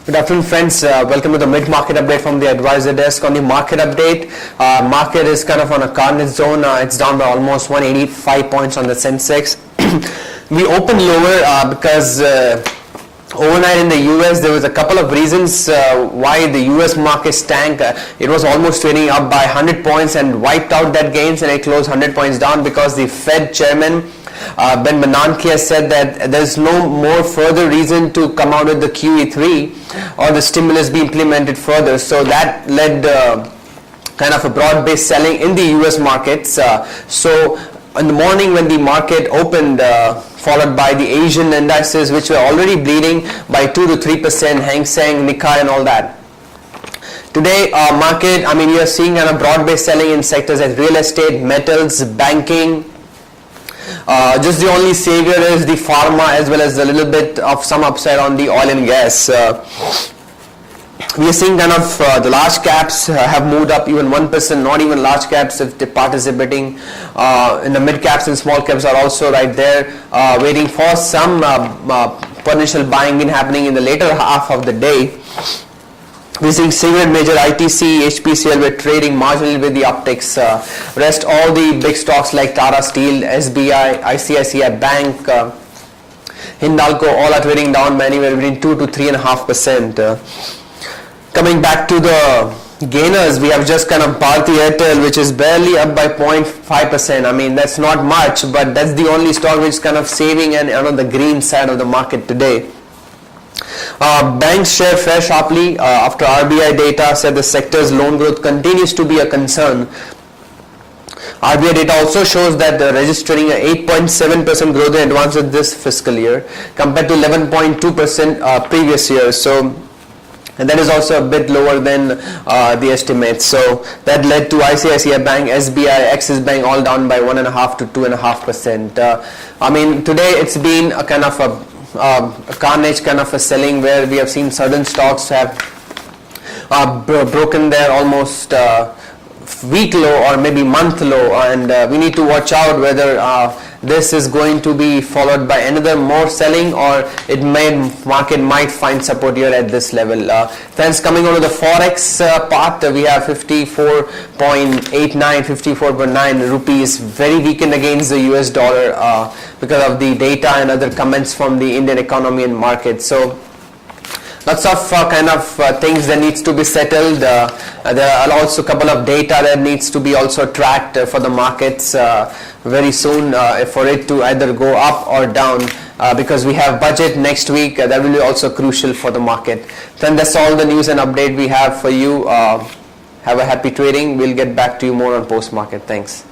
Good afternoon, friends. Welcome to the mid-market update from the advisor desk. On the market update, market is kind of on a carnage zone. It's down by almost 185 points on the Sensex. We opened lower because overnight in the US there was a couple of reasons why the US market tanked. It was almost trading up by 100 points and wiped out that gains, and it closed 100 points down because the Fed chairman Ben Bernanke has said that there's no more further reason to come out with the QE3 or the stimulus be implemented further. So that led kind of a broad-based selling in the US markets. So in the morning when the market opened, followed by the Asian indices which were already bleeding by 2 to 3%, Hang Seng, Nikkei and all that. Today market, we are seeing kind of broad-based selling in sectors like real estate, metals, banking. Just the only savior is the pharma, as well as a little bit of some upside on the oil and gas. We are seeing kind of the large caps have moved up even 1%, not even large caps if they're participating in the mid caps, and small caps are also right there waiting for some potential buying in happening in the later half of the day. We're seeing single major ITC, HPCL were trading marginally with the upticks. Rest all the big stocks like Tata Steel, SBI, ICICI Bank, Hindalco, all are trading down by anywhere between 2 to 3.5%. Coming back to the gainers, we have just kind of Bharti Airtel, which is barely up by 0.5%. That's not much, but that's the only stock which is kind of saving and on the green side of the market today. Banks share fell sharply after RBI data said the sector's loan growth continues to be a concern. RBI data also shows that they're registering a 8.7% growth in advances this fiscal year compared to 11.2% previous year. So, and that is also a bit lower than the estimates. So that led to ICICI Bank, SBI, Axis Bank all down by 1.5 to 2.5%. Today it's been a kind of a carnage kind of a selling where we have seen certain stocks have broken their almost week low or maybe month low, and we need to watch out whether this is going to be followed by another more selling, or market might find support here at this level. Friends, coming on to the forex part, we have 54.89, 54.9 rupees, very weakened against the US dollar because of the data and other comments from the Indian economy and market. So lots of things that needs to be settled. There are also a couple of data that needs to be also tracked for the markets very soon for it to either go up or down because we have budget next week. That will be also crucial for the market. Then that's all the news and update we have for you. Have a happy trading. We'll get back to you more on post market. Thanks.